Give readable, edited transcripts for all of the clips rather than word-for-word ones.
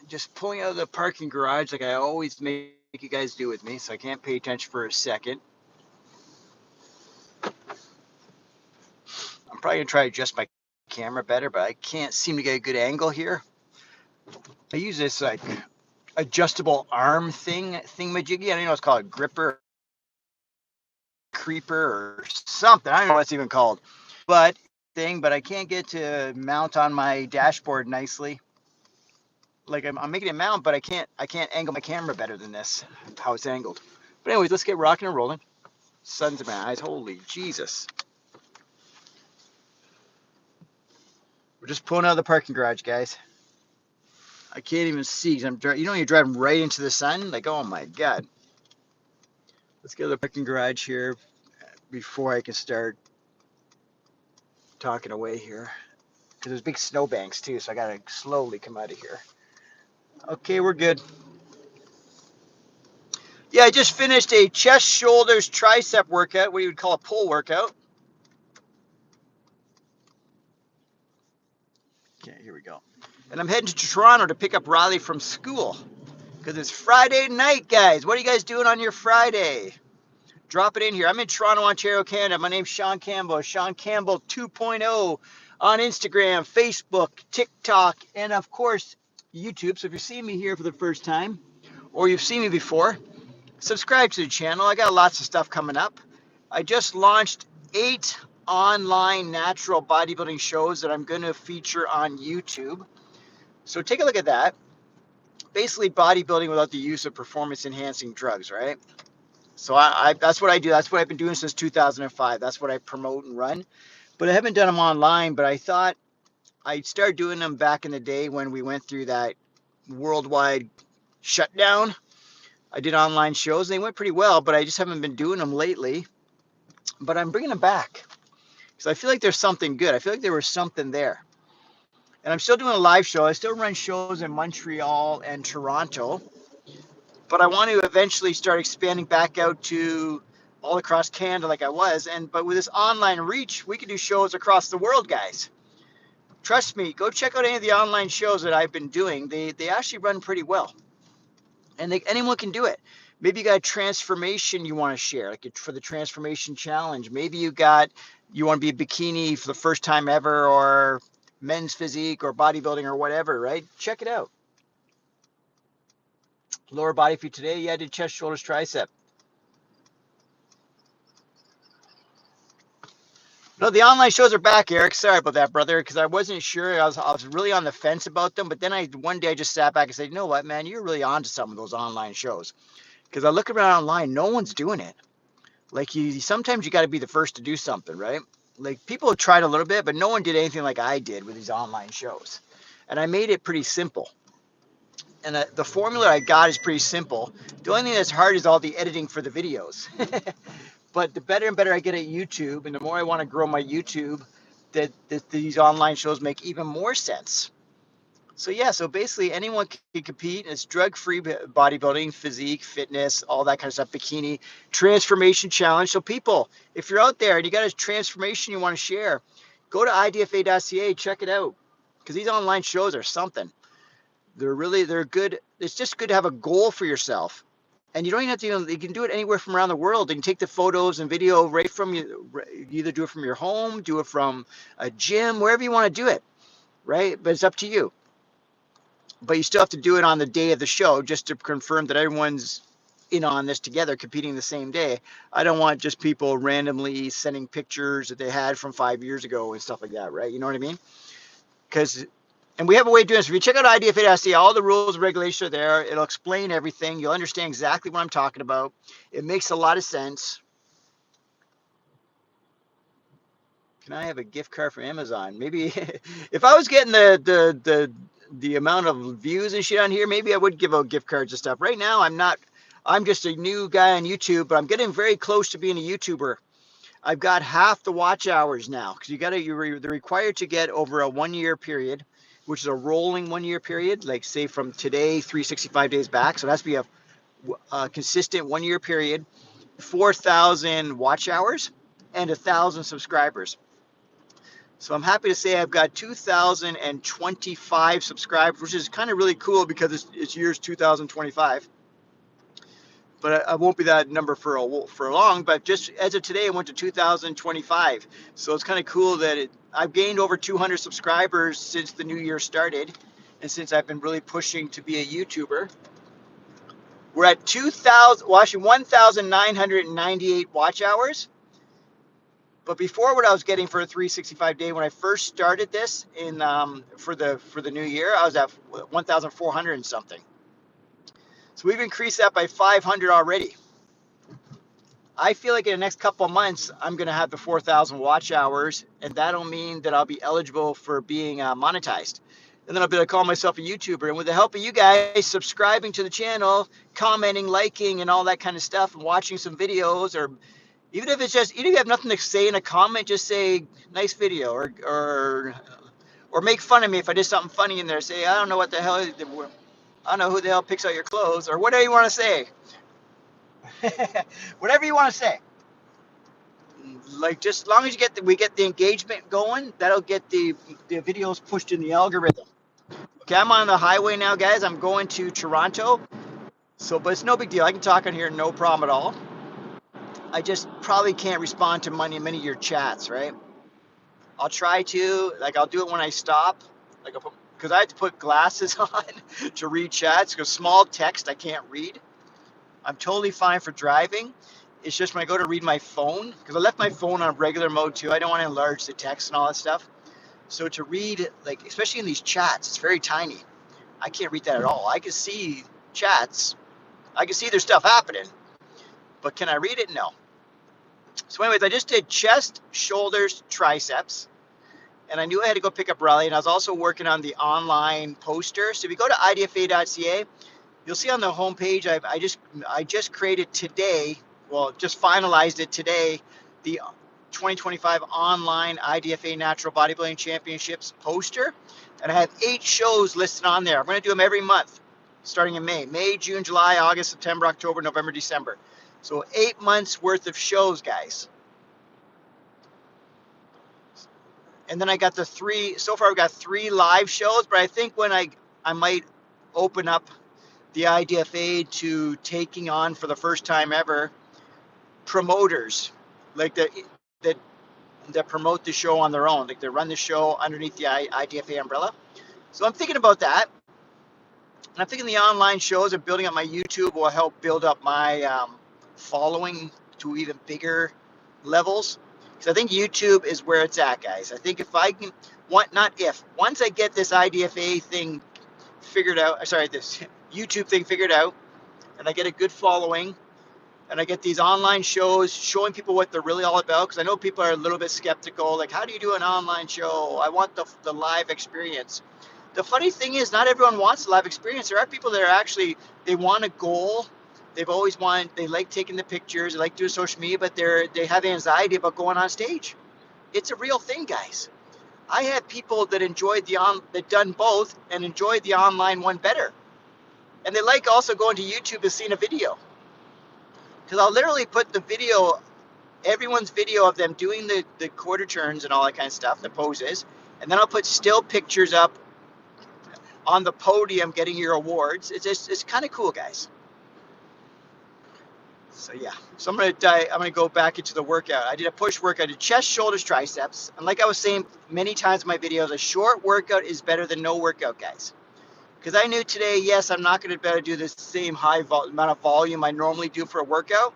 just pulling out of the parking garage like I always make you guys do with me, so I can't pay attention for a second. I'm probably gonna try to adjust my camera better, but I can't seem to get a good angle here. I use this like adjustable arm thingamajiggy. I don't know what's called, a gripper, creeper, or something. I don't know what it's even called, but I can't get to mount on my dashboard nicely. Like I'm making it mount, but I can't angle my camera better than this, how it's angled. But anyways, let's get rocking and rolling. Sun's in my eyes. Holy Jesus. We're just pulling out of the parking garage, guys. I can't even see because you're driving right into the sun. Like, oh my God. Let's get to the parking garage here before I can start talking away here. Because there's big snow banks too, so I gotta slowly come out of here. Okay, we're good. Yeah, I just finished a chest, shoulders, tricep workout, what you would call a pull workout. Okay, here we go. And I'm heading to Toronto to pick up Riley from school. Because it's Friday night, guys. What are you guys doing on your Friday? Drop it in here. I'm in Toronto, Ontario, Canada. My name's Shaun Campbell. Shaun Campbell 2.0 on Instagram, Facebook, TikTok, and of course, YouTube. So if you're seeing me here for the first time, or you've seen me before, subscribe to the channel. I got lots of stuff coming up. I just launched 8 online natural bodybuilding shows that I'm going to feature on YouTube. So take a look at that. Basically bodybuilding without the use of performance enhancing drugs, right? So that's what I do. That's what I've been doing since 2005. That's what I promote and run. But I haven't done them online, but I thought I'd start doing them back in the day when we went through that worldwide shutdown. I did online shows. They went pretty well, but I just haven't been doing them lately. But I'm bringing them back because I feel like there's something good. I feel like there was something there. And I'm still doing a live show. I still run shows in Montreal and Toronto. But I want to eventually start expanding back out to all across Canada like I was. But with this online reach, we can do shows across the world, guys. Trust me, go check out any of the online shows that I've been doing. They actually run pretty well. And anyone can do it. Maybe you got a transformation you want to share, like for the transformation challenge. Maybe you want to be a bikini for the first time ever, or men's physique or bodybuilding or whatever, right? Check it out. Lower body for today. Yeah, I did chest, shoulders, tricep. No, the online shows are back, Eric. Sorry about that, brother, because I wasn't sure. I was really on the fence about them. But then one day I just sat back and said, you know what, man, you're really onto some of those online shows. Because I look around online, no one's doing it. Like sometimes you got to be the first to do something, right? Like people have tried a little bit, but no one did anything like I did with these online shows. And I made it pretty simple. And the formula I got is pretty simple. The only thing that's hard is all the editing for the videos. But the better and better I get at YouTube, and the more I want to grow my YouTube, that these online shows make even more sense. So yeah, so basically anyone can compete. It's drug-free bodybuilding, physique, fitness, all that kind of stuff, bikini, transformation challenge. So people, if you're out there and you got a transformation you want to share, go to idfa.ca, check it out. Because these online shows are something. They're good. It's just good to have a goal for yourself. And you don't even have to, you can do it anywhere from around the world. You can take the photos and video right from you, either do it from your home, do it from a gym, wherever you want to do it, right? But it's up to you. But you still have to do it on the day of the show just to confirm that everyone's in on this together, competing the same day. I don't want just people randomly sending pictures that they had from 5 years ago and stuff like that, right? You know what I mean? And we have a way of doing this. If you check out IDFA.ca, all the rules and regulations are there. It'll explain everything. You'll understand exactly what I'm talking about. It makes a lot of sense. Can I have a gift card from Amazon? Maybe if I was getting the amount of views and shit on here, maybe I would give out gift cards and stuff. Right now, I'm not. I'm just a new guy on YouTube, but I'm getting very close to being a YouTuber. I've got half the watch hours now because they're required to get over a 1 year period, which is a rolling 1 year period, like say from today, 365 days back. So it has to be a consistent 1 year period, 4,000 watch hours, and 1,000 subscribers. So I'm happy to say I've got 2,025 subscribers, which is kind of really cool because it's year's 2025. But I won't be that number for long. But just as of today, I went to 2,025. So it's kind of cool that I've gained over 200 subscribers since the new year started, and since I've been really pushing to be a YouTuber. We're at 2,000, well, actually 1,998 watch hours. But before, what I was getting for a 365 day when I first started this in for the new year, I was at 1,400 and something. So we've increased that by 500 already. I feel like in the next couple of months, I'm going to have the 4,000 watch hours, and that'll mean that I'll be eligible for being monetized. And then I'll be able to call myself a YouTuber. And with the help of you guys subscribing to the channel, commenting, liking, and all that kind of stuff, and watching some videos, or even if it's just, even if you have nothing to say in a comment, just say nice video, or make fun of me if I did something funny in there. Say, I don't know what the hell, I don't know who the hell picks out your clothes, or whatever you want to say. Whatever you want to say. Like, just as long as we get the engagement going, that'll get the videos pushed in the algorithm. Okay, I'm on the highway now, guys. I'm going to Toronto. So, but it's no big deal. I can talk on here, no problem at all. I just probably can't respond to many of your chats, right? I'll try to, like, I'll do it when I stop, like, because I have to put glasses on to read chats, because small text I can't read. I'm totally fine for driving. It's just when I go to read my phone, because I left my phone on regular mode too. I don't want to enlarge the text and all that stuff. So to read, like, especially in these chats, it's very tiny. I can't read that at all. I can see chats. I can see there's stuff happening. But can I read it? No. So anyways, I just did chest, shoulders, triceps. And I knew I had to go pick up Riley. And I was also working on the online poster. So if you go to idfa.ca, you'll see on the homepage, I just created today, well, just finalized it today, the 2025 online IDFA Natural Bodybuilding Championships poster. And I have 8 shows listed on there. I'm going to do them every month, starting in May, June, July, August, September, October, November, December. So 8 months worth of shows, guys. And then I got so far I've got 3 live shows, but I think when I might open up the IDFA to taking on, for the first time ever, promoters, like that promote the show on their own, like they run the show underneath the IDFA umbrella. So I'm thinking about that. And I'm thinking the online shows and building up my YouTube will help build up my following to even bigger levels. Because I think YouTube is where it's at, guys. I think if I can, once I get this IDFA thing figured out, this YouTube thing figured out, and I get a good following, and I get these online shows showing people what they're really all about, because I know people are a little bit skeptical, like, how do you do an online show? I want the live experience. The funny thing is, not everyone wants a live experience. There are people that are actually, they want a goal. They've always wanted, they like taking the pictures, they like doing social media, but they have anxiety about going on stage. It's a real thing, guys. I had people that that done both and enjoyed the online one better. And they like also going to YouTube and seeing a video. Because I'll literally put the video, everyone's video of them doing the quarter turns and all that kind of stuff, the poses. And then I'll put still pictures up on the podium getting your awards. It's kind of cool, guys. So yeah, so I'm gonna go back into the workout. I did a push workout, I did chest, shoulders, triceps. And like I was saying many times in my videos, a short workout is better than no workout, guys. Because I knew today, yes, I'm not going to be able to do the same amount of volume I normally do for a workout,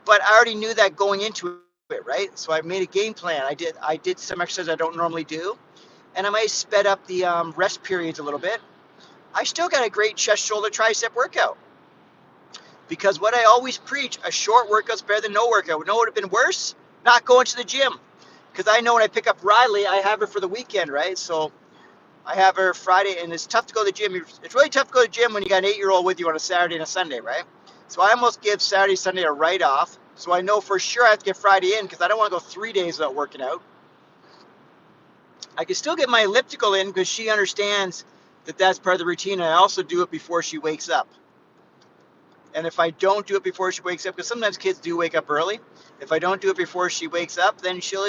but I already knew that going into it, right? So I made a game plan. I did some exercises I don't normally do, and I might sped up the rest periods a little bit. I still got a great chest, shoulder, tricep workout. Because what I always preach, a short workout's better than no workout. You know what would have been worse? Not going to the gym. Because I know when I pick up Riley, I have her for the weekend, right? So I have her Friday, and it's tough to go to the gym. It's really tough to go to the gym when you got an 8-year-old with you on a Saturday and a Sunday, right? So I almost give Saturday, Sunday a write-off. So I know for sure I have to get Friday in, because I don't want to go 3 days without working out. I can still get my elliptical in because she understands that that's part of the routine. And I also do it before she wakes up. And if I don't do it before she wakes up, because sometimes kids do wake up early. If I don't do it before she wakes up, then she'll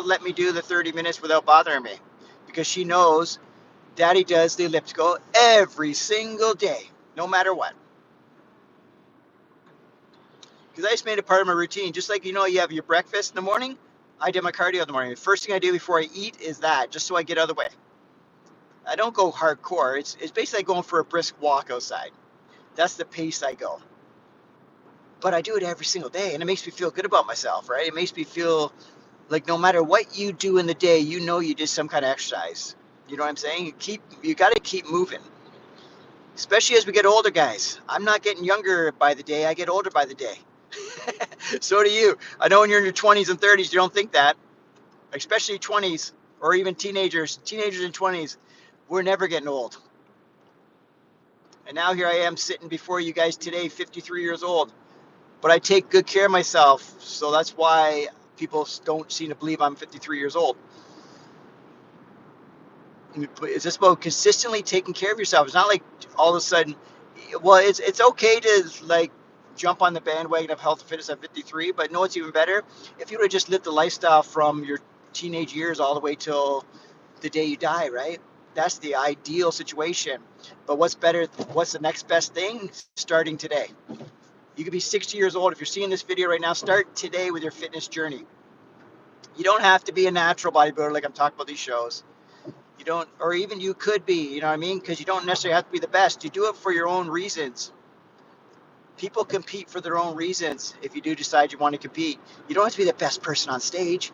let me do the 30 minutes without bothering me, because she knows Daddy does the elliptical every single day, no matter what. Because I just made it part of my routine. Just like, you have your breakfast in the morning, I did my cardio in the morning. The first thing I do before I eat is that, just so I get out of the way. I don't go hardcore. It's basically going for a brisk walk outside. That's the pace I go. But I do it every single day, and it makes me feel good about myself, right? It makes me feel like no matter what you do in the day, you did some kind of exercise. You know what I'm saying? You got to keep moving, especially as we get older, guys. I'm not getting younger by the day. I get older by the day. So do you. I know when you're in your 20s and 30s, you don't think that, especially 20s or even teenagers and 20s. We're never getting old. And now here I am sitting before you guys today, 53 years old. But I take good care of myself, so that's why people don't seem to believe I'm 53 years old. It's just about consistently taking care of yourself. It's not like all of a sudden, well, it's okay to like jump on the bandwagon of health and fitness at 53, but no, it's even better if you would have just lived the lifestyle from your teenage years all the way till the day you die, right? That's the ideal situation. But what's better? What's the next best thing? Starting today. You could be 60 years old. If you're seeing this video right now, start today with your fitness journey. You don't have to be a natural bodybuilder like I'm talking about these shows. You don't, or even you could be, you know what I mean? Because you don't necessarily have to be the best. You do it for your own reasons. People compete for their own reasons. If you do decide you want to compete, you don't have to be the best person on stage.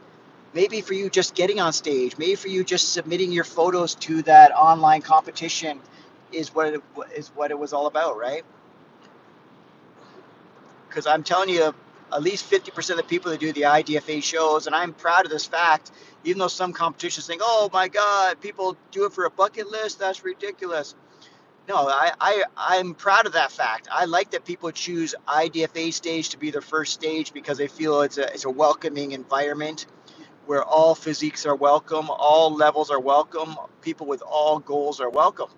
Maybe for you just getting on stage, maybe for you just submitting your photos to that online competition is what it was all about, right? Because I'm telling you, at least 50% of the people that do the IDFA shows, and I'm proud of this fact, even though some competitions think, oh my God, people do it for a bucket list, that's ridiculous. No, I'm proud of that fact. I like that people choose IDFA stage to be their first stage because they feel it's a welcoming environment where all physiques are welcome, all levels are welcome, people with all goals are welcome.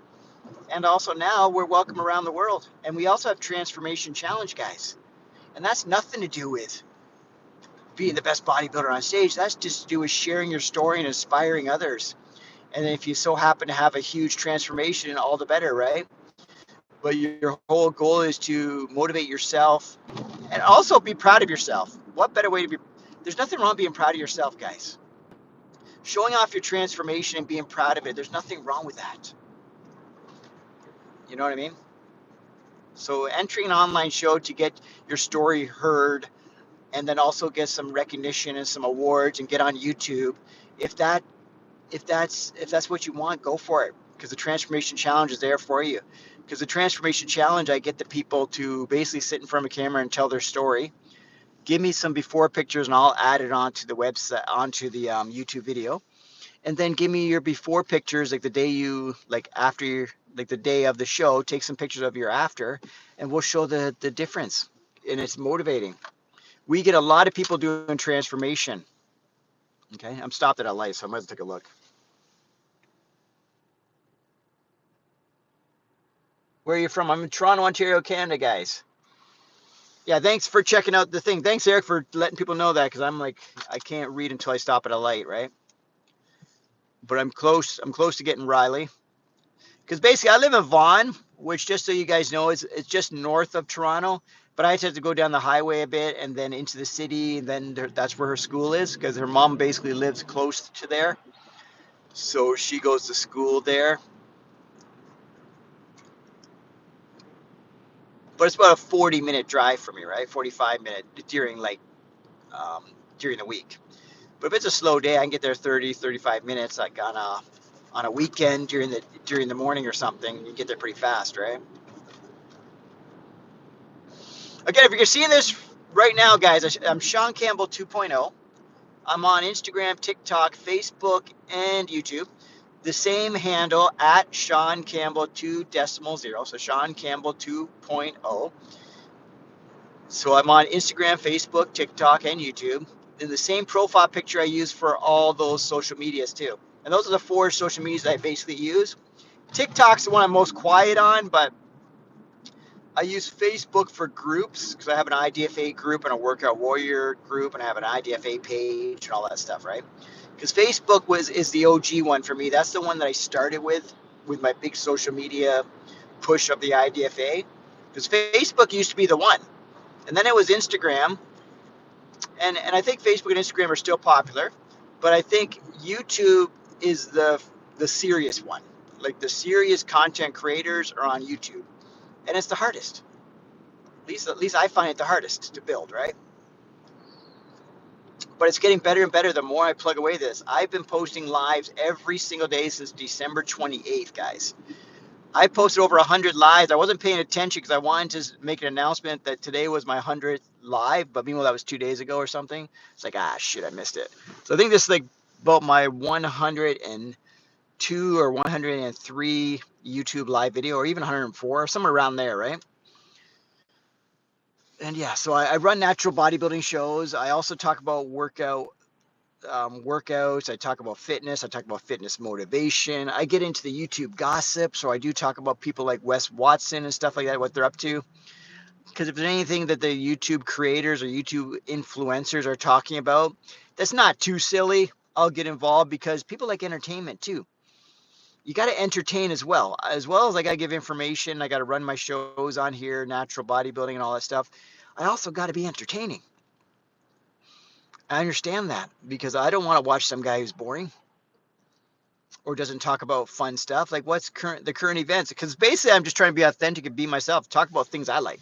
And also now we're welcome around the world. And we also have Transformation Challenge, guys. And that's nothing to do with being the best bodybuilder on stage. That's just to do with sharing your story and inspiring others. And if you so happen to have a huge transformation, all the better, right? But your whole goal is to motivate yourself and also be proud of yourself. What better way to be? There's nothing wrong being proud of yourself, guys. Showing off your transformation and being proud of it, there's nothing wrong with that. You know what I mean? So entering an online show to get your story heard and then also get some recognition and some awards and get on YouTube. If that's what you want, go for it, because the Transformation Challenge is there for you. Because the Transformation Challenge, I get the people to basically sit in front of a camera and tell their story. Give me some before pictures and I'll add it onto the website, onto the YouTube video. And then give me your before pictures, like the day like the day of the show, take some pictures of your after, and we'll show the difference. And it's motivating. We get a lot of people doing transformation. Okay, I'm stopped at a light, so I might take a look. Where are you from? I'm in Toronto, Ontario, Canada, guys. Yeah, thanks for checking out the thing. Thanks, Eric, for letting people know that, because I'm like, I can't read until I stop at a light, right? But I'm close to getting Riley. Because basically, I live in Vaughan, which, just so you guys know, it's just north of Toronto. But I just have to go down the highway a bit and then into the city, and then that's where her school is, because her mom basically lives close to there. So she goes to school there. But it's about a 40-minute drive for me, right? 45-minute during during the week. But if it's a slow day, I can get there 30, 35 minutes, like on a weekend during the morning or something. You get there pretty fast, right? Again, if you're seeing this right now, guys, I'm Shaun Campbell 2.0. I'm on Instagram, TikTok, Facebook, and YouTube. The same handle at Shaun Campbell 2.0. So Shaun Campbell 2.0. So I'm on Instagram, Facebook, TikTok, and YouTube. And the same profile picture I use for all those social medias too. And those are the 4 social medias that I basically use. TikTok's the one I'm most quiet on, but I use Facebook for groups because I have an IDFA group and a workout warrior group, and I have an IDFA page and all that stuff, right? Because Facebook is the OG one for me. That's the one that I started with my big social media push of the IDFA. Because Facebook used to be the one, and then it was Instagram, and I think Facebook and Instagram are still popular, but I think YouTube is the serious one. Like the serious content creators are on YouTube, and it's the hardest. At least I find it the hardest to build, right? But it's getting better and better the more I plug away this. I've been posting lives every single day since December 28th, guys. I posted over 100 lives. I wasn't paying attention because I wanted to make an announcement that today was my 100th live, but meanwhile that was 2 days ago or something. It's like, shit, I missed it. So I think this is like about my 102 or 103 YouTube live video, or even 104, somewhere around there, right? And yeah, so I run natural bodybuilding shows. I also talk about workouts. I talk about fitness. I talk about fitness motivation. I get into the YouTube gossip. So I do talk about people like Wes Watson and stuff like that, what they're up to. Because if there's anything that the YouTube creators or YouTube influencers are talking about that's not too silly, I'll get involved because people like entertainment too. You got to entertain as well as I got to give information. I got to run my shows on here, natural bodybuilding and all that stuff. I also got to be entertaining. I understand that because I don't want to watch some guy who's boring or doesn't talk about fun stuff. Like what's the current events? Because basically I'm just trying to be authentic and be myself, talk about things I like.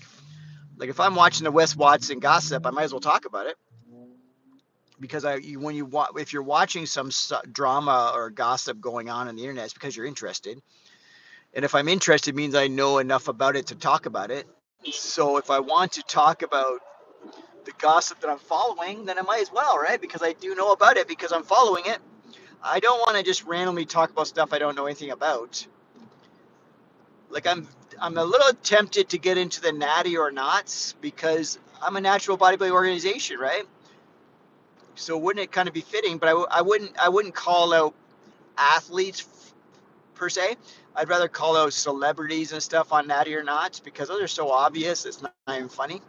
Like if I'm watching the Wes Watson gossip, I might as well talk about it. Because if you're watching some drama or gossip going on the internet, it's because you're interested. And if I'm interested, it means I know enough about it to talk about it. So if I want to talk about the gossip that I'm following, then I might as well, right? Because I do know about it because I'm following it. I don't want to just randomly talk about stuff I don't know anything about. Like I'm a little tempted to get into the natty or nots because I'm a natural bodybuilding organization, right? So wouldn't it kind of be fitting? But I wouldn't call out athletes per se. I'd rather call out celebrities and stuff on natty or nots because those are so obvious. It's not even funny.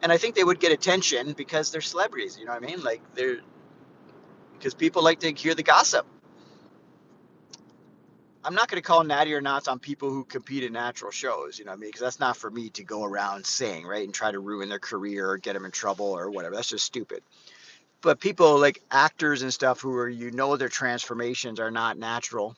And I think they would get attention because they're celebrities. You know what I mean? Like because people like to hear the gossip. I'm not going to call natty or nots on people who compete in natural shows, you know what I mean? Because that's not for me to go around saying, right? And try to ruin their career or get them in trouble or whatever. That's just stupid. But people like actors and stuff who are, their transformations are not natural.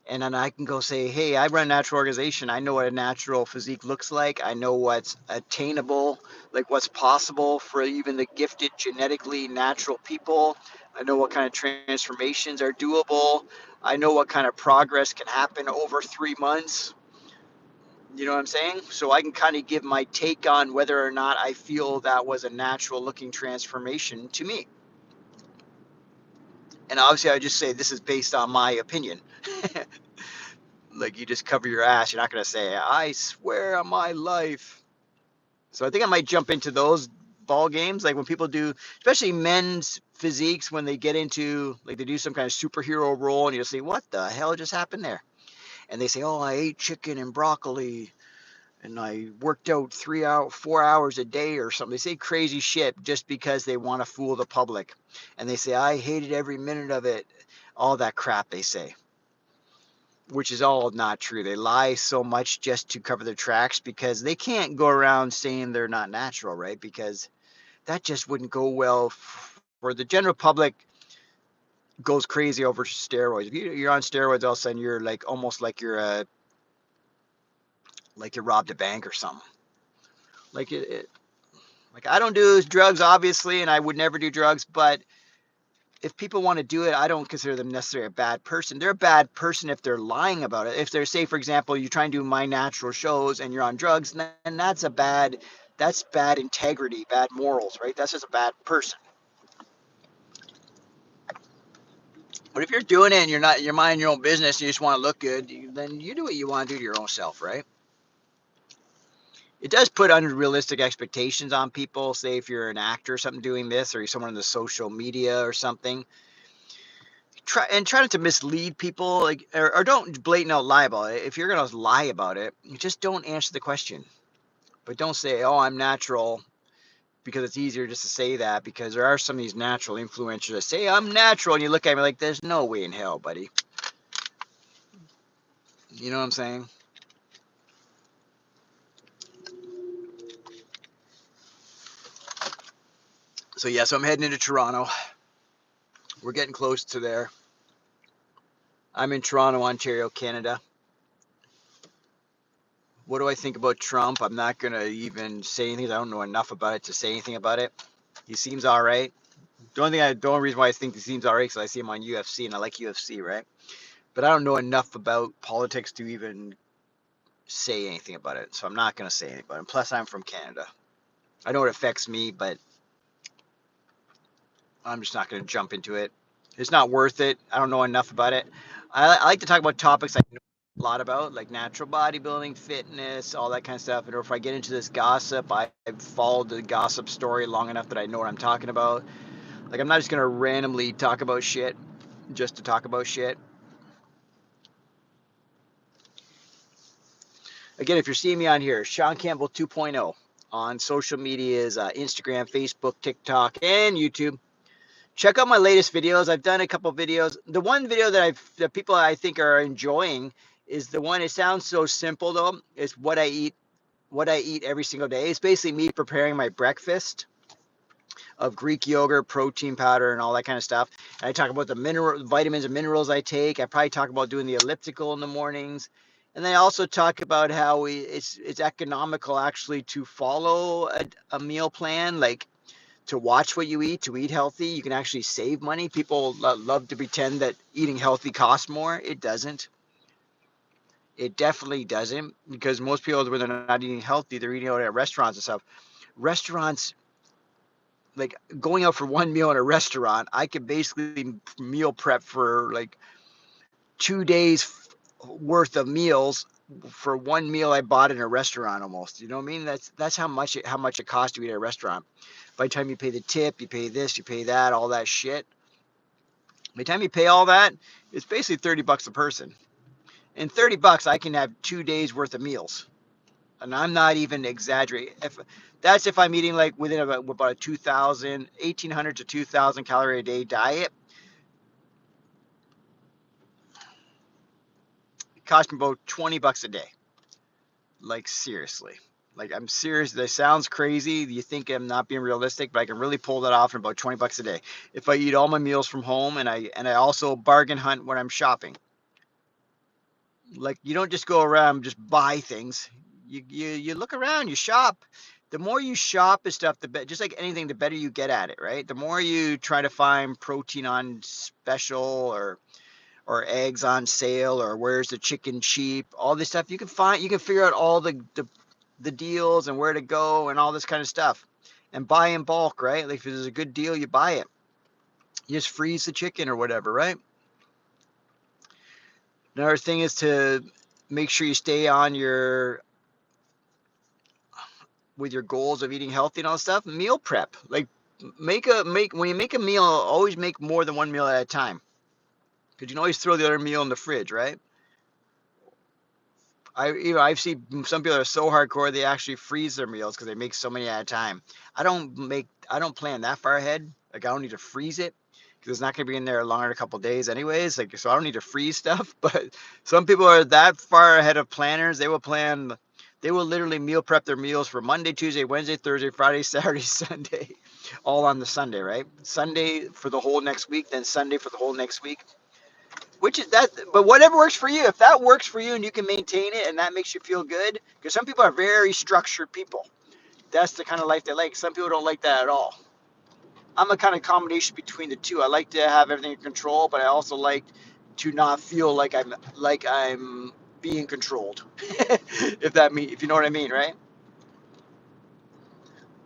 And then I can go say, hey, I run a natural organization. I know what a natural physique looks like. I know what's attainable, like what's possible for even the gifted, genetically natural people. I know what kind of transformations are doable. I know what kind of progress can happen over 3 months. You know what I'm saying? So I can kind of give my take on whether or not I feel that was a natural looking transformation to me. And obviously I just say this is based on my opinion. Like you just cover your ass. You're not going to say, I swear on my life. So I think I might jump into those ball games. Like when people do, especially men's physiques, when they get into, like they do some kind of superhero role and you'll say, what the hell just happened there? And they say, oh, I ate chicken and broccoli and I worked out 4 hours a day or something. They say crazy shit just because they want to fool the public. And they say, I hated every minute of it. All that crap they say. Which is all not true. They lie so much just to cover their tracks because they can't go around saying they're not natural, right? Because that just wouldn't go well for the general public. Goes crazy over steroids. If you're on steroids, all of a sudden you're like almost like you're you robbed a bank or something. Like like I don't do drugs obviously, and I would never do drugs, but if people want to do it, I don't consider them necessarily a bad person. They're a bad person if they're lying about it. If they're, say, for example, you try and do my natural shows and you're on drugs, then that's bad integrity, bad morals, right? That's just a bad person. But if you're doing it and you're minding your own business and you just want to look good, then you do what you want to do to your own self, right? It does put unrealistic expectations on people. Say if you're an actor or something doing this, or you're someone in the social media or something. try not to mislead people, like, or don't blatant out lie about it. If you're gonna lie about it, you just don't answer the question. But don't say, "Oh, I'm natural," because it's easier just to say that, because there are some of these natural influencers that say, "I'm natural," and you look at me like, "There's no way in hell, buddy." You know what I'm saying? So yeah, so I'm heading into Toronto. We're getting close to there. I'm in Toronto, Ontario, Canada. What do I think about Trump? I'm not gonna even say anything. I don't know enough about it to say anything about it. He seems all right. The only reason why I think he seems all right is because I see him on UFC and I like UFC, right? But I don't know enough about politics to even say anything about it. So I'm not gonna say anything about it. Plus, I'm from Canada. I know it affects me, but I'm just not gonna jump into it. It's not worth it. I don't know enough about it. I like to talk about topics I know a lot about, like natural bodybuilding, fitness, all that kind of stuff. And if I get into this gossip, I've followed the gossip story long enough that I know what I'm talking about. Like, I'm not just gonna randomly talk about shit just to talk about shit. Again, if you're seeing me on here, Shaun Campbell 2.0 on social medias, Instagram, Facebook, TikTok, and YouTube. Check out my latest videos. I've done a couple videos. The one video that people I think are enjoying is the one. It sounds so simple though. It's what I eat every single day. It's basically me preparing my breakfast of Greek yogurt, protein powder, and all that kind of stuff. And I talk about the vitamins and minerals I take. I probably talk about doing the elliptical in the mornings. And then I also talk about how it's economical actually to follow a meal plan, like to watch what you eat, to eat healthy. You can actually save money. People love to pretend that eating healthy costs more. It doesn't. It definitely doesn't, because most people, when they're not eating healthy, they're eating out at restaurants and stuff. Restaurants, like going out for one meal in a restaurant, I could basically meal prep for like 2 days worth of meals for one meal I bought in a restaurant almost. You know what I mean? That's how much it costs to eat at a restaurant. By the time you pay the tip, you pay this, you pay that, all that shit. By the time you pay all that, it's basically $30 a person. And $30, I can have 2 days worth of meals. And I'm not even exaggerating. If I'm eating like within about a 1,800 to 2,000 calorie a day diet, it costs me about $20 a day. Like, seriously. Like, I'm serious. That sounds crazy. You think I'm not being realistic, but I can really pull that off in about $20 a day. If I eat all my meals from home, and I also bargain hunt when I'm shopping. Like, you don't just go around and just buy things. You look around, you shop. The more you shop and stuff, the better. Just like anything, the better you get at it, right? The more you try to find protein on special, or eggs on sale, or where's the chicken cheap, all this stuff you can figure out all the deals and where to go and all this kind of stuff, and buy in bulk, right? Like, if there's a good deal, you buy it. You just freeze the chicken or whatever, right? Another thing is to make sure you stay on with your goals of eating healthy and all that stuff. Meal prep, like when you make a meal, always make more than one meal at a time, because you can always throw the other meal in the fridge, right? I've seen some people that are so hardcore they actually freeze their meals because they make so many at a time. I don't plan that far ahead. Like, I don't need to freeze it because it's not going to be in there longer than a couple days anyways. Like, so I don't need to freeze stuff. But some people are that far ahead of planners. They will literally meal prep their meals for Monday, Tuesday, Wednesday, Thursday, Friday, Saturday, Sunday, all on the Sunday, right? Sunday for the whole next week, then Sunday for the whole next week. Which is that, but whatever works for you. If that works for you and you can maintain it and that makes you feel good, because some people are very structured people. That's the kind of life they like. Some people don't like that at all. I'm a kind of combination between the two. I like to have everything in control, but I also like to not feel like I'm being controlled. If you know what I mean, right?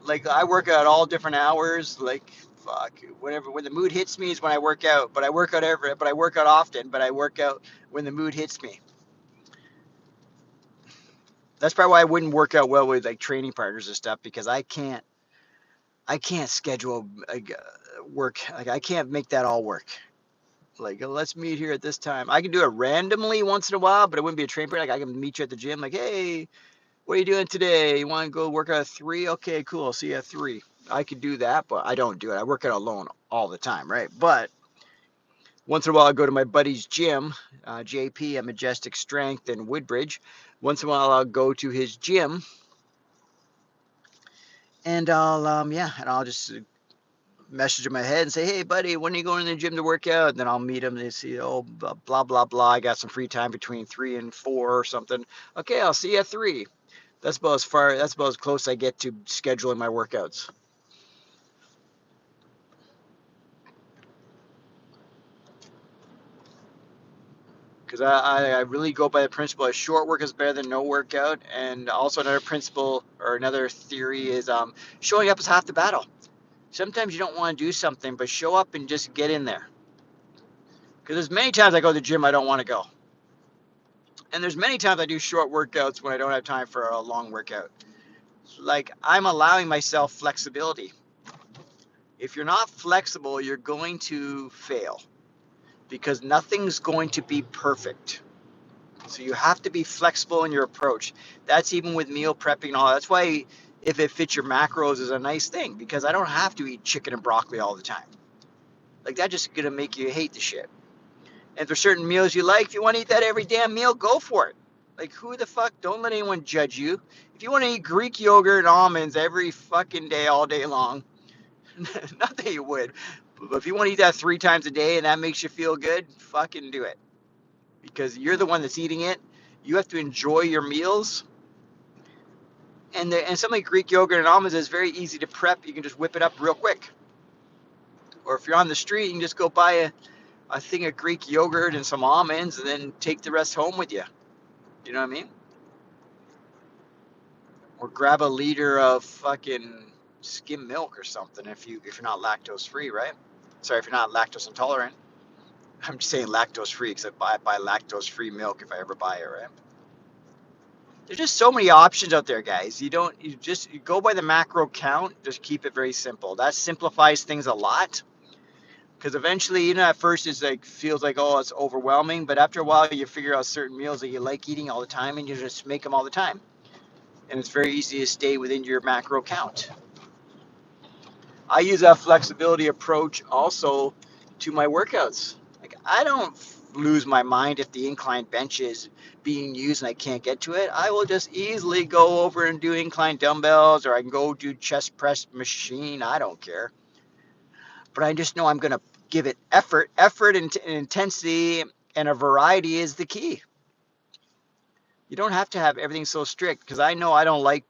Like, I work out all different hours. Like, fuck, whenever when the mood hits me is when I work out. But I work out often. But I work out when the mood hits me. That's probably why I wouldn't work out well with like training partners and stuff, because I can't schedule like, work. Like, I can't make that all work. Like, let's meet here at this time. I can do it randomly once in a while, but it wouldn't be a train period. Like, I can meet you at the gym. Like, hey, what are you doing today? You want to go work out at 3? Okay, cool. I'll see you at 3. I could do that, but I don't do it. I work out alone all the time, right? But once in a while, I go to my buddy's gym, JP at Majestic Strength in Woodbridge. Once in a while, I'll go to his gym, and I'll just message in my head and say, hey, buddy, when are you going to the gym to work out? And then I'll meet him and see, oh, blah, blah, blah. I got some free time between 3 and 4 or something. Okay, I'll see you at 3. That's about as close I get to scheduling my workouts. Because I really go by the principle of short work is better than no workout. And also another principle or another theory is showing up is half the battle. Sometimes you don't want to do something, but show up and just get in there. Because there's many times I go to the gym I don't want to go. And there's many times I do short workouts when I don't have time for a long workout. Like, I'm allowing myself flexibility. If you're not flexible, you're going to fail. Because nothing's going to be perfect. So you have to be flexible in your approach. That's even with meal prepping and all. That's why if it fits your macros is a nice thing, because I don't have to eat chicken and broccoli all the time. Like, that's just gonna make you hate the shit. And for certain meals you like, if you want to eat that every damn meal, go for it. Like, who the fuck? Don't let anyone judge you. If you want to eat Greek yogurt and almonds every fucking day, all day long, not that you would, but if you want to eat that 3 times a day and that makes you feel good, fucking do it. Because you're the one that's eating it. You have to enjoy your meals. And something like Greek yogurt and almonds is very easy to prep. You can just whip it up real quick. Or if you're on the street, you can just go buy a thing of Greek yogurt and some almonds and then take the rest home with you. You know what I mean? Or grab a liter of fucking skim milk or something if you're not lactose free, right? Sorry, if you're not lactose intolerant. I'm just saying lactose free because I buy lactose free milk if I ever buy it, right? There's just so many options out there, guys. You go by the macro count. Just keep it very simple. That simplifies things a lot. Because eventually, at first feels like, oh, it's overwhelming. But after a while, you figure out certain meals that you like eating all the time, and you just make them all the time. And it's very easy to stay within your macro count. I use that flexibility approach also to my workouts. Like, I don't lose my mind if the incline bench is being used and I can't get to it. I will just easily go over and do incline dumbbells, or I can go do chest press machine. I don't care. But I just know I'm going to give it effort and intensity, and a variety is the key. You don't have to have everything so strict, because I know I don't like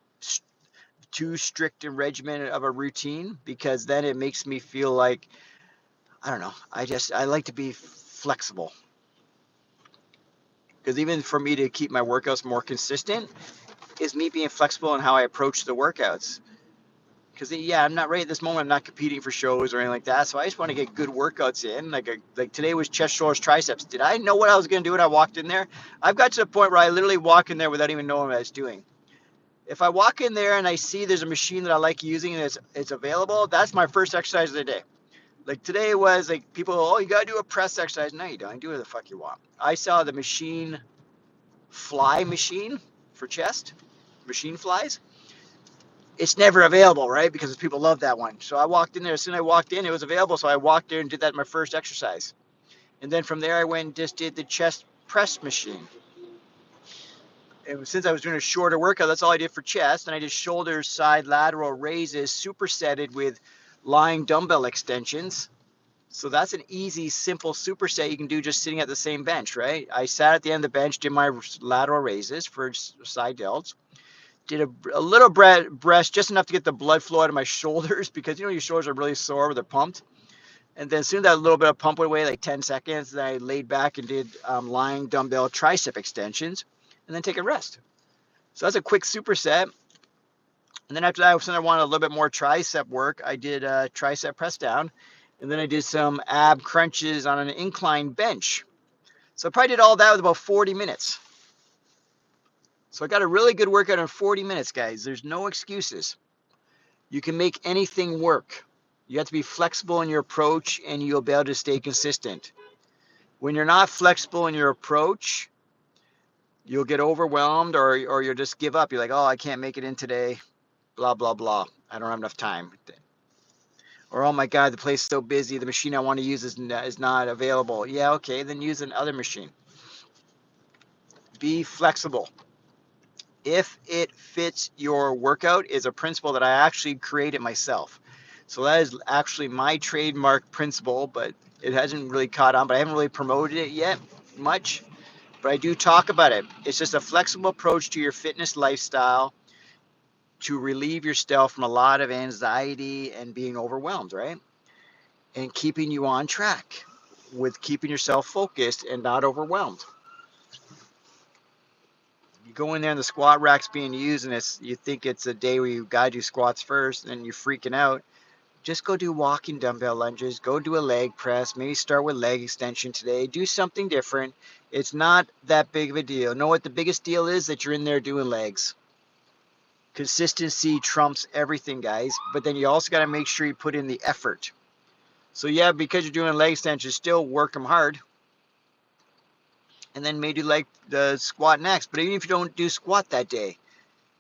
too strict and regimented of a routine, because then it makes me feel like, I don't know, I like to be flexible. Because even for me to keep my workouts more consistent is me being flexible in how I approach the workouts. Because, I'm not right at this moment. I'm not competing for shows or anything like that. So I just want to get good workouts in. Like today was chest, shoulders, triceps. Did I know what I was going to do when I walked in there? I've got to the point where I literally walk in there without even knowing what I was doing. If I walk in there and I see there's a machine that I like using and it's available, that's my first exercise of the day. Like today was like people, oh, you got to do a press exercise. No, you don't. Do whatever the fuck you want. I saw the machine for chest, machine flies. It's never available, right? Because people love that one. So I walked in there. As soon as I walked in, it was available. So I walked there and did that my first exercise. And then from there, I went and just did the chest press machine. And since I was doing a shorter workout, that's all I did for chest. And I did shoulders, side, lateral raises, supersetted with lying dumbbell extensions. So that's an easy, simple superset you can do just sitting at the same bench, right? I sat at the end of the bench, did my lateral raises for side delts. Did a little breast, just enough to get the blood flow out of my shoulders, because your shoulders are really sore when they're pumped. And then as soon as that little bit of pump went away, like 10 seconds, then I laid back and did lying dumbbell tricep extensions, and then take a rest. So that's a quick superset. And then after that, since I wanted a little bit more tricep work, I did a tricep press down, and then I did some ab crunches on an incline bench. So I probably did all that with about 40 minutes. So I got a really good workout in 40 minutes, guys. There's no excuses. You can make anything work. You have to be flexible in your approach, and you'll be able to stay consistent. When you're not flexible in your approach, you'll get overwhelmed, or you'll just give up. You're like, oh, I can't make it in today, blah, blah, blah. I don't have enough time. Or, oh my God, the place is so busy, the machine I want to use is not available. Yeah, okay, then use another machine. Be flexible. If it fits your workout is a principle that I actually created myself. So that is actually my trademark principle, but it hasn't really caught on, but I haven't really promoted it yet much, but I do talk about it. It's just a flexible approach to your fitness lifestyle to relieve yourself from a lot of anxiety and being overwhelmed, right? And keeping you on track with keeping yourself focused and not overwhelmed. You go in there and the squat rack's being used, and you think it's a day where you gotta do squats first, and you're freaking out. Just go do walking dumbbell lunges, go do a leg press, maybe start with leg extension today, do something different. It's not that big of a deal. Know what the biggest deal is? That you're in there doing legs. Consistency trumps everything, guys, but then you also got to make sure you put in the effort. So yeah, because you're doing leg extensions, still work them hard, and then maybe do like the squat next. But even if you don't do squat that day,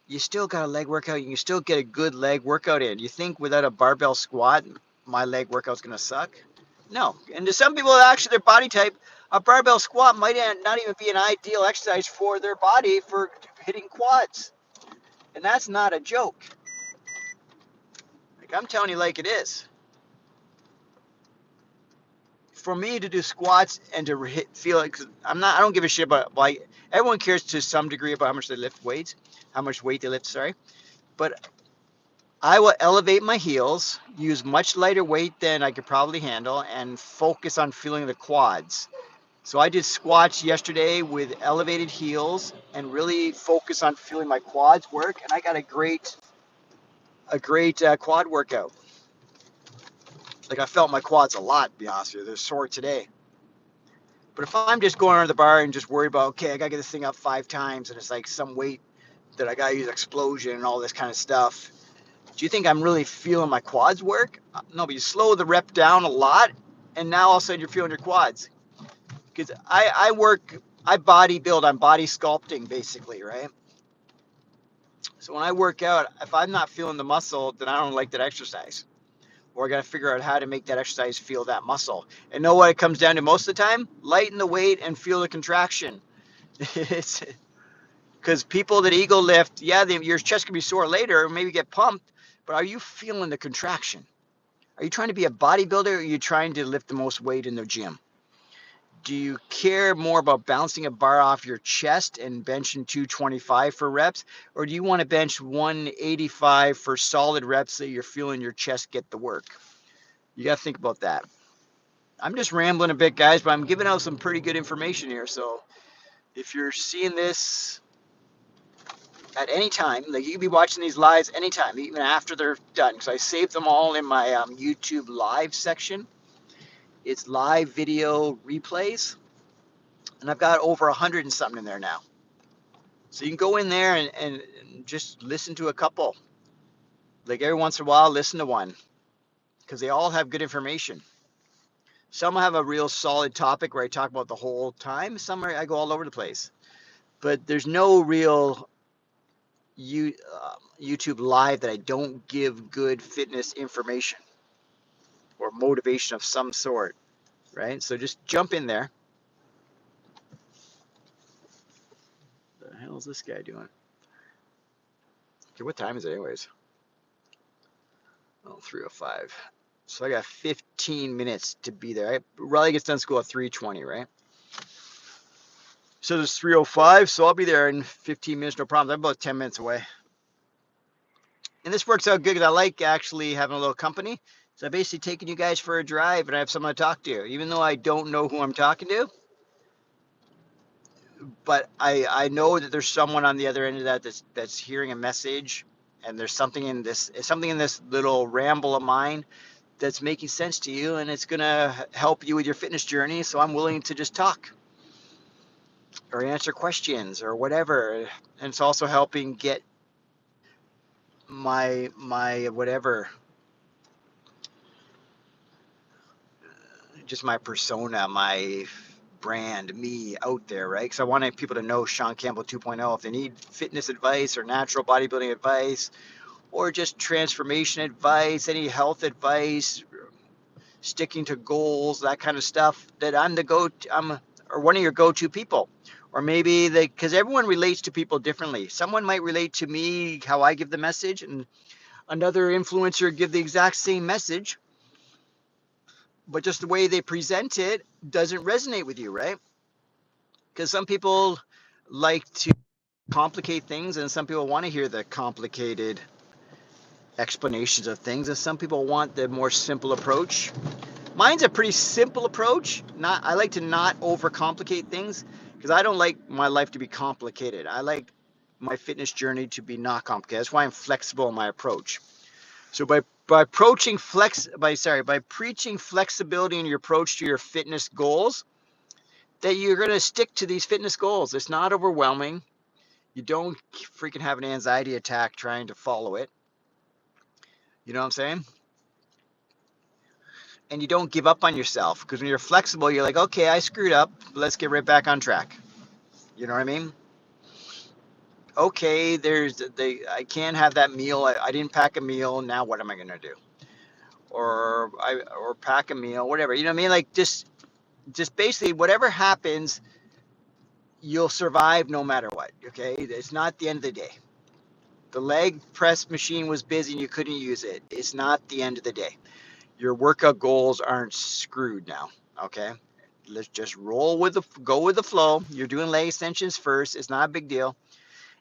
you still got a leg workout. You can still get a good leg workout in. You think without a barbell squat, my leg workout's going to suck? No. And to some people, actually, their body type, a barbell squat might not even be an ideal exercise for their body for hitting quads. And that's not a joke. Like, I'm telling you like it is. For me to do squats and to feel like, I don't give a shit about, like, everyone cares to some degree about how much they lift weights, how much weight they lift, sorry. But I will elevate my heels, use much lighter weight than I could probably handle, and focus on feeling the quads. So I did squats yesterday with elevated heels and really focus on feeling my quads work, and I got a great quad workout. Like, I felt my quads a lot, to be honest with you. They're sore today. But if I'm just going under the bar and just worry about, okay, I gotta get this thing up 5 times, and it's like some weight that I gotta use explosion and all this kind of stuff, do you think I'm really feeling my quads work? No, but you slow the rep down a lot, and now all of a sudden you're feeling your quads. Because I bodybuild, I'm body sculpting basically, right? So when I work out, if I'm not feeling the muscle, then I don't like that exercise. Or I got to figure out how to make that exercise feel that muscle. And know what it comes down to most of the time? Lighten the weight and feel the contraction. It's because people that ego lift, yeah, your chest can be sore later, or maybe get pumped, but are you feeling the contraction? Are you trying to be a bodybuilder, or are you trying to lift the most weight in the gym? Do you care more about bouncing a bar off your chest and benching 225 for reps? Or do you want to bench 185 for solid reps so you're feeling your chest get the work? You got to think about that. I'm just rambling a bit, guys, but I'm giving out some pretty good information here. So if you're seeing this at any time, like, you can be watching these lives anytime, even after they're done, because I saved them all in my YouTube live section. It's live video replays, and I've got over 100 and something in there now. So you can go in there and just listen to a couple. Like, every once in a while, listen to one, because they all have good information. Some have a real solid topic where I talk about the whole time. Some I go all over the place. But there's no real YouTube live that I don't give good fitness information or motivation of some sort, right? So just jump in there. What the hell is this guy doing? Okay, what time is it anyways? Oh, 3:05. So I got 15 minutes to be there. Riley gets done school at 3:20, right? So it's 3:05, so I'll be there in 15 minutes, no problem. I'm about 10 minutes away. And this works out good because I like actually having a little company. So I'm basically taking you guys for a drive, and I have someone to talk to, even though I don't know who I'm talking to. But I know that there's someone on the other end of that that's hearing a message, and there's something in this little ramble of mine that's making sense to you, and it's gonna help you with your fitness journey. So I'm willing to just talk or answer questions or whatever, and it's also helping get my whatever, just my persona, my brand, me out there, right? Because I wanted people to know Shaun Campbell 2.0. If they need fitness advice or natural bodybuilding advice or just transformation advice, any health advice, sticking to goals, that kind of stuff, that I'm or one of your go-to people. Or maybe because everyone relates to people differently. Someone might relate to me how I give the message, and another influencer give the exact same message, but just the way they present it doesn't resonate with you, right? Because some people like to complicate things, and some people want to hear the complicated explanations of things, and some people want the more simple approach. Mine's a pretty simple approach. I like to not overcomplicate things because I don't like my life to be complicated. I like my fitness journey to be not complicated. That's why I'm flexible in my approach. So by preaching flexibility in your approach to your fitness goals, that you're going to stick to these fitness goals. It's not overwhelming. You don't freaking have an anxiety attack trying to follow it. You know what I'm saying? And you don't give up on yourself, because when you're flexible, you're like, okay, I screwed up. Let's get right back on track. You know what I mean? Okay, I can't have that meal. I didn't pack a meal. Now what am I going to do? Or pack a meal, whatever. You know what I mean? Like just basically whatever happens, you'll survive no matter what. Okay, it's not the end of the day. The leg press machine was busy and you couldn't use it. It's not the end of the day. Your workout goals aren't screwed now. Okay, let's just go with the flow. You're doing leg extensions first. It's not a big deal.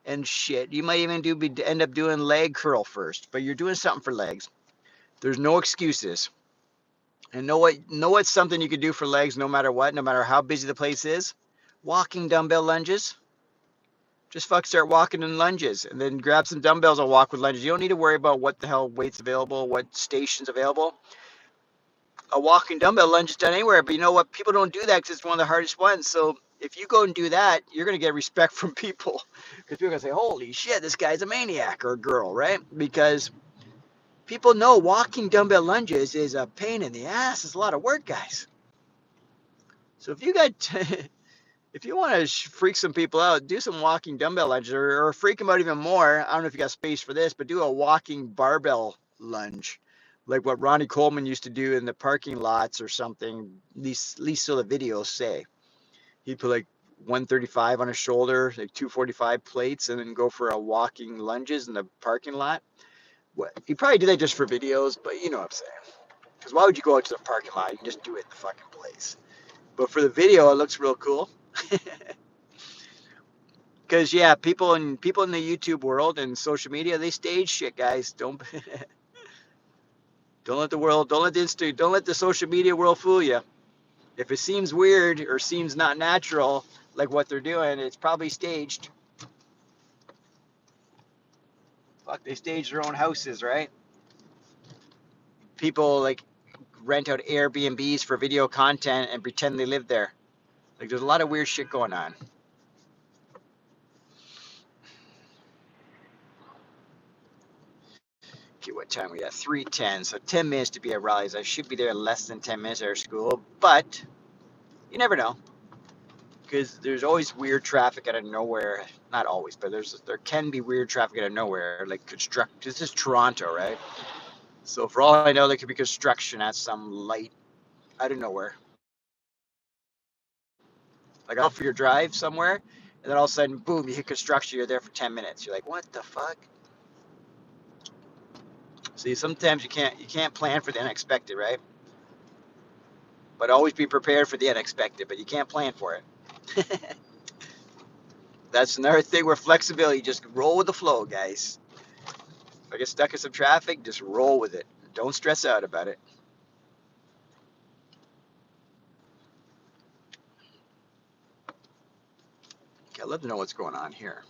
And shit, you might even end up doing leg curl first, but you're doing something for legs. There's no excuses. And know what's something you could do for legs no matter what, no matter how busy the place is? Walking dumbbell lunges. Just start walking in lunges, and then grab some dumbbells and walk with lunges. You don't need to worry about what the hell weight's available, what station's available. A walking dumbbell lunge is done anywhere, but you know what? People don't do that because it's one of the hardest ones. So if you go and do that, you're going to get respect from people, because people are going to say, holy shit, this guy's a maniac or a girl, right? Because people know walking dumbbell lunges is a pain in the ass. It's a lot of work, guys. So if you want to freak some people out, do some walking dumbbell lunges, or freak them out even more. I don't know if you got space for this, but do a walking barbell lunge, like what Ronnie Coleman used to do in the parking lots or something. At least so the videos say. He'd put like 135 on his shoulder, like 245 plates, and then go for a walking lunges in the parking lot. He probably did that just for videos, but you know what I'm saying. Because why would you go out to the parking lot? You can just do it in the fucking place. But for the video, it looks real cool. Because yeah, people in the YouTube world and social media, they stage shit, guys. Don't let the social media world fool you. If it seems weird or seems not natural, like what they're doing, it's probably staged. Fuck, they stage their own houses, right? People like rent out Airbnbs for video content and pretend they live there. Like there's a lot of weird shit going on. Okay, what time are we at? 3:10, so 10 minutes to be at Raleigh's. I should be there in less than 10 minutes at our school, but you never know, because there's always weird traffic out of nowhere. Not always, but there can be weird traffic out of nowhere, like this is Toronto, right? So for all I know, there could be construction at some light out of nowhere. Like off for your drive somewhere, and then all of a sudden, boom, you hit construction, you're there for 10 minutes. You're like, what the fuck? See, sometimes you can't plan for the unexpected, right? But always be prepared for the unexpected, but you can't plan for it. That's another thing where flexibility, just roll with the flow, guys. If I get stuck in some traffic, just roll with it. Don't stress out about it. Okay, I'd love to know what's going on here.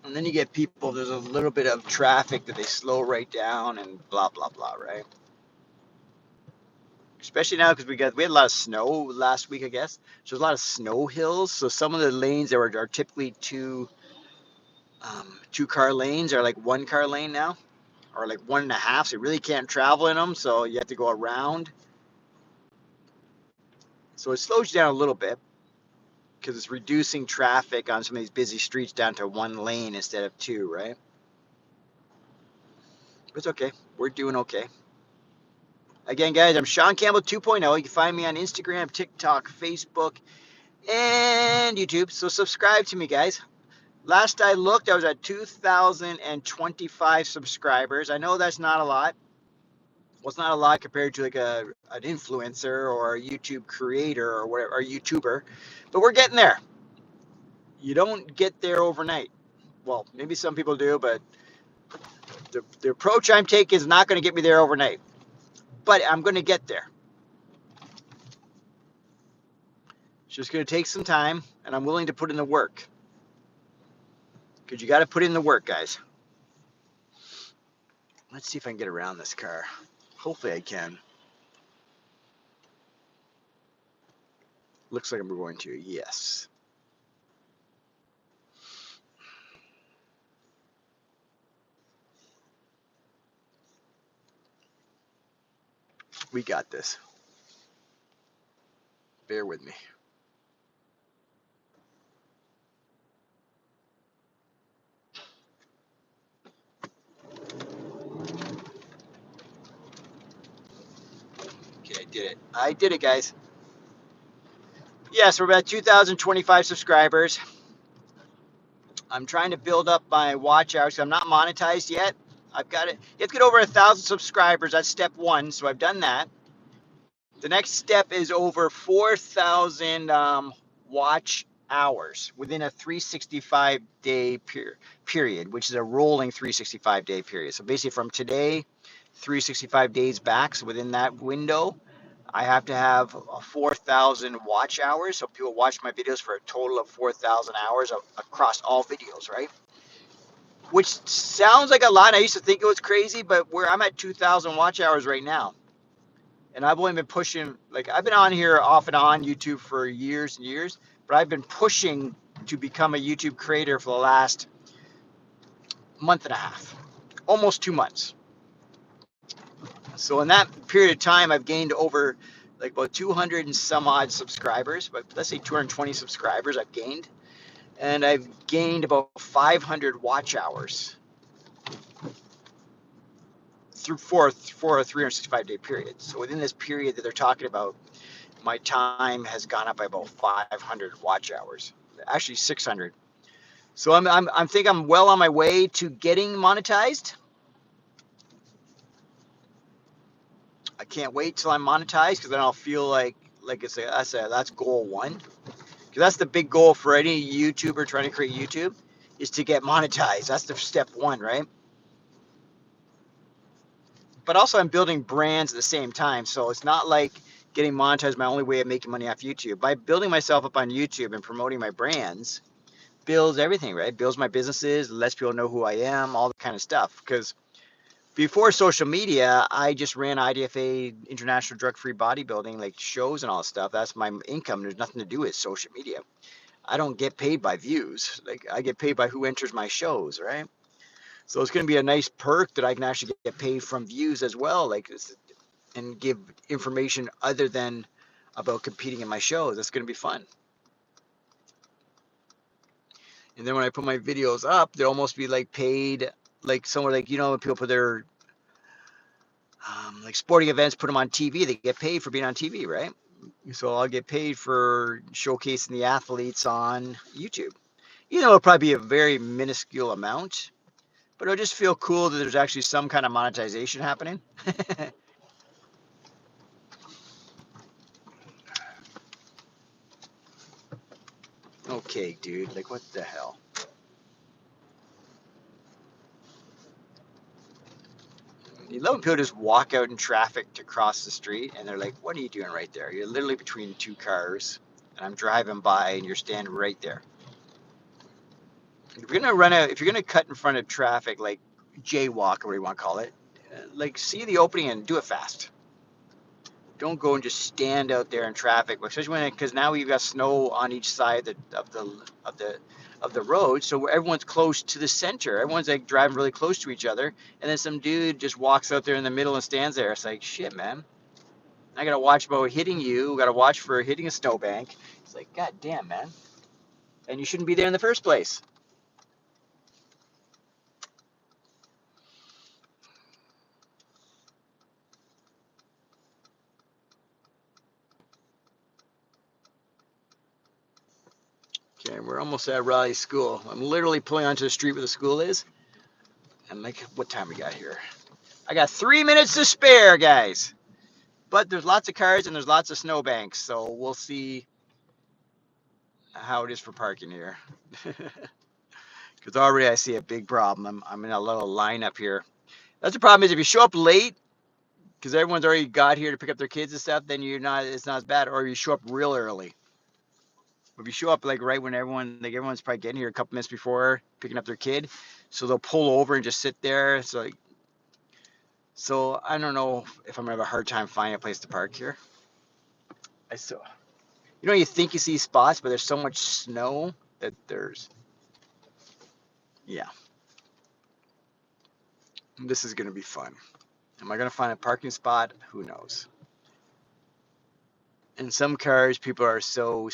And then you get people, there's a little bit of traffic that they slow right down and blah, blah, blah, right? Especially now because we had a lot of snow last week, I guess. So there's a lot of snow hills. So some of the lanes that are typically two car lanes are like one car lane now, or like 1.5, so you really can't travel in them, so you have to go around. So it slows you down a little bit because it's reducing traffic on some of these busy streets down to 1 lane instead of 2, right? But it's okay. We're doing okay. Again, guys, I'm Shaun Campbell 2.0. You can find me on Instagram, TikTok, Facebook, and YouTube. So subscribe to me, guys. Last I looked, I was at 2,025 subscribers. I know that's not a lot. Well, it's not a lot compared to like an influencer or a YouTube creator or whatever, or YouTuber, but we're getting there. You don't get there overnight. Well, maybe some people do, but the approach I'm taking is not going to get me there overnight. But I'm going to get there. It's just going to take some time, and I'm willing to put in the work. Because you got to put in the work, guys. Let's see if I can get around this car. Hopefully I can. Looks like I'm going to, yes. We got this. Bear with me. Okay, I did it. I did it, guys. Yes, we're about 2,025 subscribers. I'm trying to build up my watch hours. I'm not monetized yet. I've got it. You have to get over 1,000 subscribers. That's step 1. So I've done that. The next step is over 4,000 watch hours within a 365-day period, which is a rolling 365-day period. So basically from today, 365 days back. So within that window, I have to have 4,000 watch hours. So people watch my videos for a total of 4,000 hours across all videos, right? Which sounds like a lot. I used to think it was crazy, but I'm at 2,000 watch hours right now. And I've only been pushing, like I've been on here off and on YouTube for years and years, but I've been pushing to become a YouTube creator for the last month and a half, almost 2 months. So in that period of time, I've gained over like about 200 and some odd subscribers, but let's say 220 subscribers I've gained. And I've gained about 500 watch hours through for a 365-day period. So within this period that they're talking about, my time has gone up by about 500 watch hours, actually 600. So I think I'm well on my way to getting monetized. I can't wait till I'm monetized because then I'll feel like that's goal 1. Because that's the big goal for any YouTuber trying to create YouTube is to get monetized. That's the step 1, right? But also I'm building brands at the same time. So it's not like getting monetized is my only way of making money off YouTube. By building myself up on YouTube and promoting my brands, builds everything, right? Builds my businesses, lets people know who I am, all that kind of stuff. Because before social media, I just ran IDFA, International Drug-Free Bodybuilding, like shows and all that stuff. That's my income. There's nothing to do with social media. I don't get paid by views. Like I get paid by who enters my shows, right? So it's going to be a nice perk that I can actually get paid from views as well, like and give information other than about competing in my shows. That's going to be fun. And then when I put my videos up, they'll almost be like paid, like somewhere like, when people put their like sporting events, put them on TV, they get paid for being on TV, right? So I'll get paid for showcasing the athletes on YouTube. It'll probably be a very minuscule amount, but it'll just feel cool that there's actually some kind of monetization happening. Okay, dude, like what the hell? You love when people just walk out in traffic to cross the street and they're like, what are you doing right there? You're literally between 2 cars and I'm driving by and you're standing right there. If you're gonna cut in front of traffic, like jaywalk or whatever you want to call it, like see the opening and do it fast. don't go and just stand out there in traffic, especially when, because now we've got snow on each side of the road, so everyone's close to the center. Everyone's like driving really close to each other, and then some dude just walks out there in the middle and stands there. It's like, shit, man. I gotta watch about hitting you. Gotta watch for hitting a snowbank. It's like, god damn, man. And you shouldn't be there in the first place. Okay, we're almost at Raleigh School. I'm literally pulling onto the street where the school is. And like, what time we got here? I got 3 minutes to spare, guys. But there's lots of cars and there's lots of snowbanks, so we'll see how it is for parking here. Because already I see a big problem. I'm in a little line up here. That's the problem, is if you show up late, because everyone's already got here to pick up their kids and stuff, then it's not as bad. Or you show up real early. If you show up like right when everyone's probably getting here a couple minutes before picking up their kid, so they'll pull over and just sit there. So I don't know if I'm gonna have a hard time finding a place to park here. You think you see spots, but there's so much snow that yeah. This is gonna be fun. Am I gonna find a parking spot? Who knows? In some cars, people are so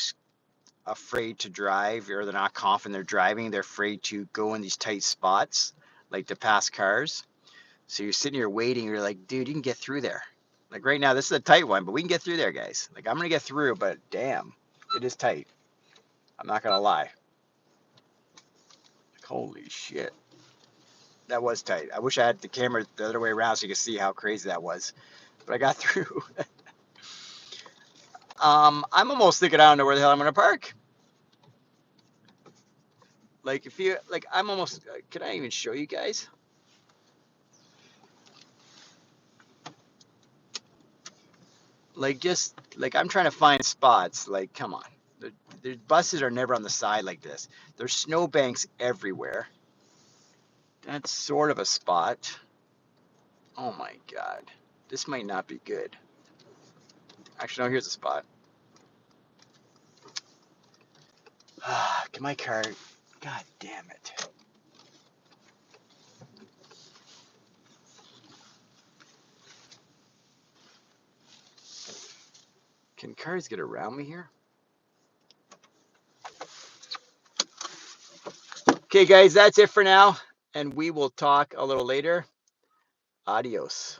afraid to drive, or they're not confident they're driving. They're afraid to go in these tight spots, like to pass cars. So you're sitting here waiting. You're like, dude, you can get through there. Like right now, this is a tight one, but we can get through there, guys. Like I'm gonna get through, but damn, it is tight. I'm not gonna lie. Like, holy shit, that was tight. I wish I had the camera the other way around so you could see how crazy that was. But I got through. I'm almost thinking I don't know where the hell I'm gonna park. Like if you like, I'm almost. Can I even show you guys? Like just like I'm trying to find spots. Like come on, the buses are never on the side like this. There's snowbanks everywhere. That's sort of a spot. Oh my god, this might not be good. Actually, no. Here's a spot. Can my car? God damn it. Can cars get around me here? Okay, guys, that's it for now, and we will talk a little later. Adios.